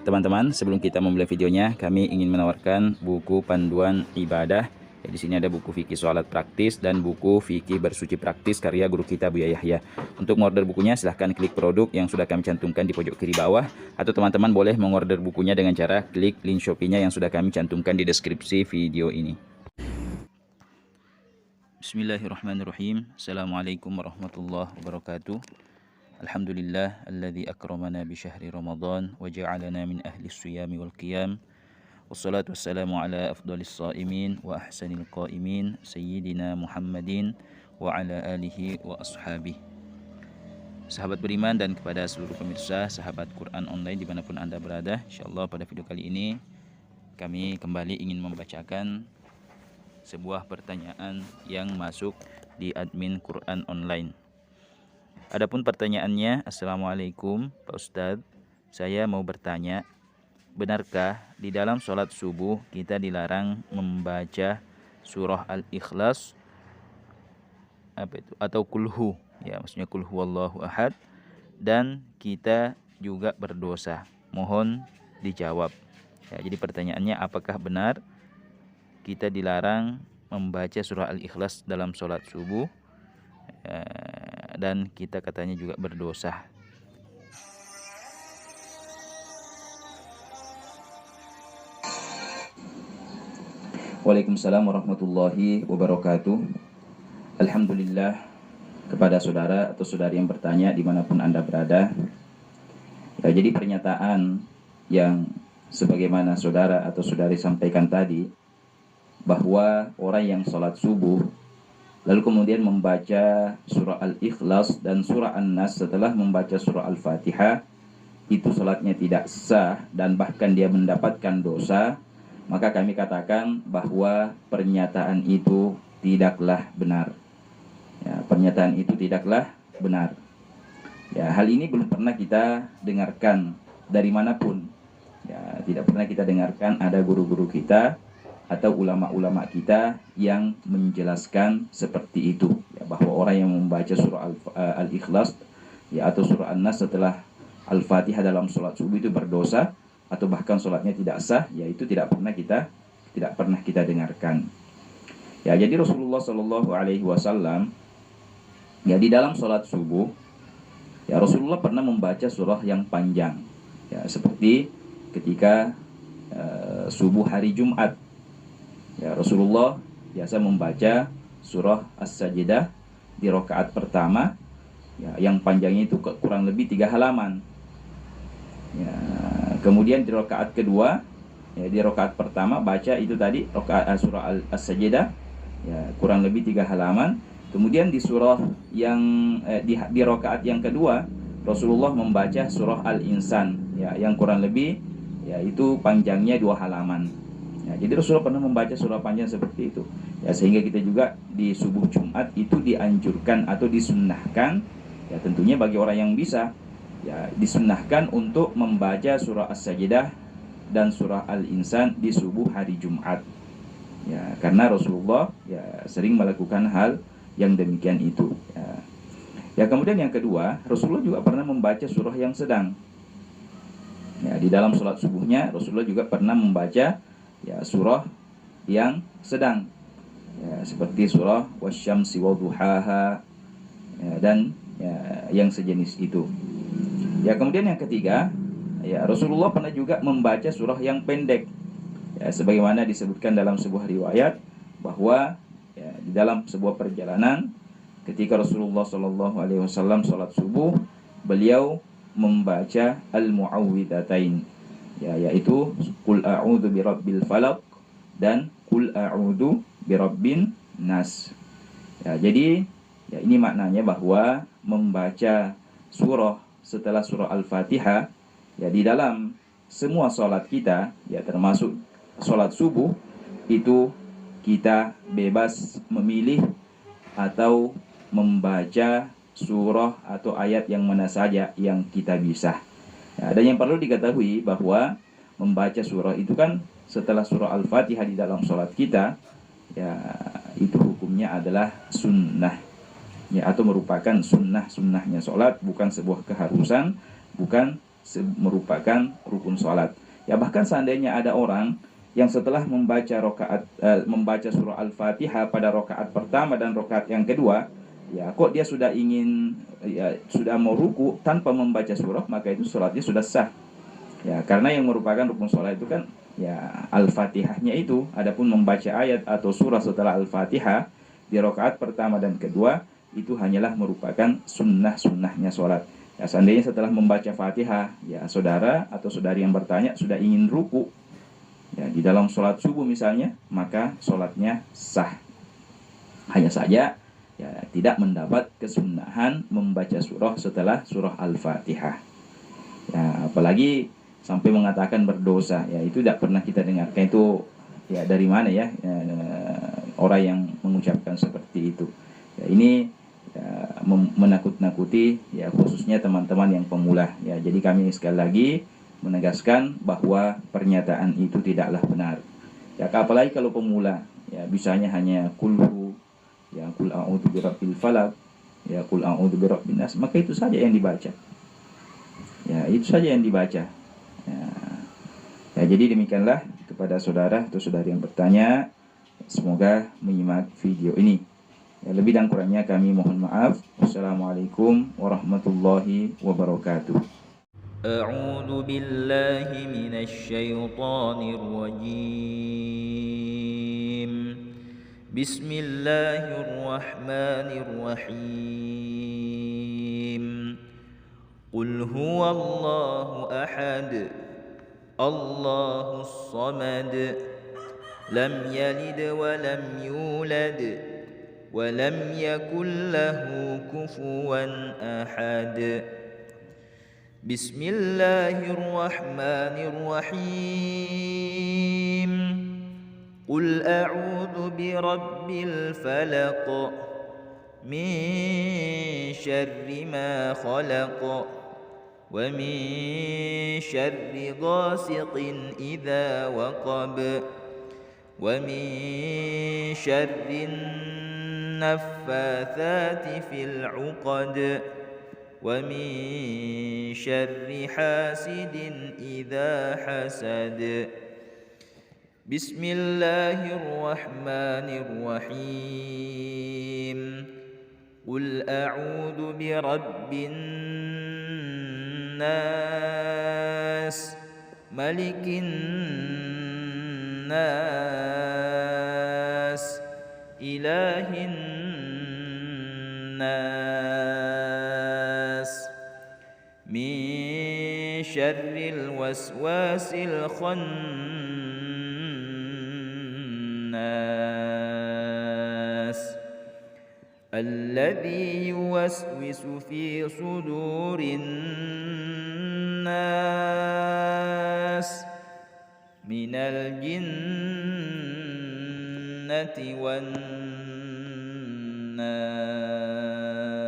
Teman-teman, sebelum kita memulai videonya, kami ingin menawarkan buku panduan ibadah. Ya, di sini ada buku fikih sholat praktis dan buku fikih bersuci praktis karya guru kita Buya Yahya. Untuk mengorder bukunya, silahkan klik produk yang sudah kami cantumkan di pojok kiri bawah. Atau teman-teman boleh mengorder bukunya dengan cara klik link Shopee-nya yang sudah kami cantumkan di deskripsi video ini. Bismillahirrahmanirrahim. Assalamualaikum warahmatullahi wabarakatuh. Alhamdulillah alladzi akramana bi syahri Ramadan wa ja'alana min ahli siyami wal qiyam. Wassalatu wassalamu ala afdalis shaimin wa ahsanil qaimin sayyidina Muhammadin wa ala alihi wa ashabihi. Sahabat beriman dan kepada seluruh pemirsa sahabat Quran online dimanapun Anda berada, insyaallah pada video kali ini kami kembali ingin membacakan sebuah pertanyaan yang masuk di admin Quran online. Adapun pertanyaannya, Assalamualaikum Pak Ustadz, saya mau bertanya, benarkah di dalam sholat subuh kita dilarang membaca surah Al-Ikhlas atau kulhu, ya maksudnya kulhu wallahu ahad, dan kita juga berdosa? Mohon dijawab. Ya, jadi pertanyaannya, apakah benar kita dilarang membaca surah Al-Ikhlas dalam sholat subuh dan kita katanya juga berdosa? Waalaikumsalam warahmatullahi wabarakatuh. Alhamdulillah kepada saudara atau saudari yang bertanya dimanapun Anda berada. Ya, jadi pernyataan yang sebagaimana saudara atau saudari sampaikan tadi, bahwa orang yang sholat subuh lalu kemudian membaca surah Al-Ikhlas dan surah An-Nas setelah membaca surah Al-Fatihah, itu sholatnya tidak sah dan bahkan dia mendapatkan dosa, maka kami katakan bahwa pernyataan itu tidaklah benar. Ya, pernyataan itu tidaklah benar. Ya, hal ini belum pernah kita dengarkan dari manapun. Ya, tidak pernah kita dengarkan ada guru-guru kita atau ulama-ulama kita yang menjelaskan seperti itu, ya, bahwa orang yang membaca surah Al-Ikhlas ya, atau surah An-Nas setelah Al-Fatihah dalam sholat subuh itu berdosa atau bahkan sholatnya tidak sah, ya itu tidak pernah kita dengarkan. Ya, jadi Rasulullah Shallallahu Alaihi Wasallam ya di dalam sholat subuh ya Rasulullah pernah membaca surah yang panjang, ya seperti ketika subuh hari Jumat. Ya, Rasulullah biasa membaca surah As-Sajdah di rakaat pertama, ya, yang panjangnya itu kurang lebih 3 halaman. Ya, kemudian di rakaat kedua, ya, di rakaat pertama baca itu tadi rakaat surah As-Sajdah, ya, kurang lebih 3 halaman. Kemudian di surah yang di rakaat yang kedua Rasulullah membaca surah Al-Insan, ya, yang kurang lebih ya itu panjangnya 2 halaman. Ya, jadi Rasulullah pernah membaca surah panjang seperti itu. Ya, sehingga kita juga di subuh Jumat itu dianjurkan atau disunnahkan, ya tentunya bagi orang yang bisa, ya disunnahkan untuk membaca surah As-Sajdah dan surah Al-Insan di subuh hari Jumat. Ya, karena Rasulullah ya sering melakukan hal yang demikian itu. Ya, kemudian yang kedua, Rasulullah juga pernah membaca surah yang sedang. Ya, di dalam sholat subuhnya Rasulullah juga pernah membaca ya surah yang sedang, ya, seperti surah Wasyamsi Waduhaha, ya, dan ya, yang sejenis itu. Ya, kemudian yang ketiga, ya Rasulullah pernah juga membaca surah yang pendek, ya, sebagaimana disebutkan dalam sebuah riwayat bahwa ya, di dalam sebuah perjalanan ketika Rasulullah Shallallahu Alaihi Wasallam sholat subuh, beliau membaca Al-Mu'awwidhatain, ya, yaitu Qul a'udzu birabbil falaq dan Qul a'udzu birabbin nas. Ya, jadi ya ini maknanya bahwa membaca surah setelah surah Al-Fatihah ya di dalam semua sholat kita, ya termasuk sholat subuh, itu kita bebas memilih atau membaca surah atau ayat yang mana saja yang kita bisa. Ya, dan yang perlu diketahui bahwa membaca surah itu kan setelah surah Al-Fatihah di dalam sholat kita, ya itu hukumnya adalah sunnah, ya, atau merupakan sunnahnya sholat, bukan sebuah keharusan, bukan merupakan rukun sholat. Ya bahkan seandainya ada orang yang setelah membaca surah Al-Fatihah pada rakaat pertama dan rakaat yang kedua, ya kok dia sudah ingin, ya sudah mau ruku tanpa membaca surah, maka itu sholatnya sudah sah. Ya karena yang merupakan rukun sholat itu kan ya Al-Fatihahnya itu. Adapun membaca ayat atau surah setelah Al-Fatihah di rakaat pertama dan kedua itu hanyalah merupakan sunnah-sunnahnya sholat. Ya, seandainya setelah membaca Fatihah, ya saudara atau saudari yang bertanya sudah ingin ruku, ya di dalam sholat subuh misalnya, maka sholatnya sah. Hanya saja ya tidak mendapat kesunahan membaca surah setelah surah Al-Fatihah. Ya, apalagi sampai mengatakan berdosa, ya itu tidak pernah kita dengarkan. Itu ya dari mana ya, orang yang mengucapkan seperti itu. Ya, ini ya, menakut-nakuti ya khususnya teman-teman yang pemula. Ya, jadi kami sekali lagi menegaskan bahwa pernyataan itu tidaklah benar. Ya, apalagi kalau pemula, ya bisanya hanya kulhu, ya kul a'udzu birabbil falaq, ya kul a'udzu birabbin nas, maka itu saja yang dibaca. Ya, itu saja yang dibaca. Ya, jadi demikianlah kepada saudara atau saudari yang bertanya. Semoga menyimak video ini. Ya, lebih dan kurangnya kami mohon maaf. Wassalamualaikum warahmatullahi wabarakatuh. أعوذ بالله من الشيطان الرجيم. بسم الله الرحمن الرحيم. قل هو الله أحد الله الصمد لم يلد ولم يولد ولم يكن له كفوا أحد. بسم الله الرحمن الرحيم. قل أعوذ برب الفلق من شر ما خلق ومن شر غاسق إذا وقب ومن شر النفاثات في العقد ومن شر حاسد إذا حسد. بسم الله الرحمن الرحيم. قل أعوذ برب الناس ملك الناس إله الناس من شر الوسواس الخناس الذي يوسوس في صدور الناس من الجنة والناس.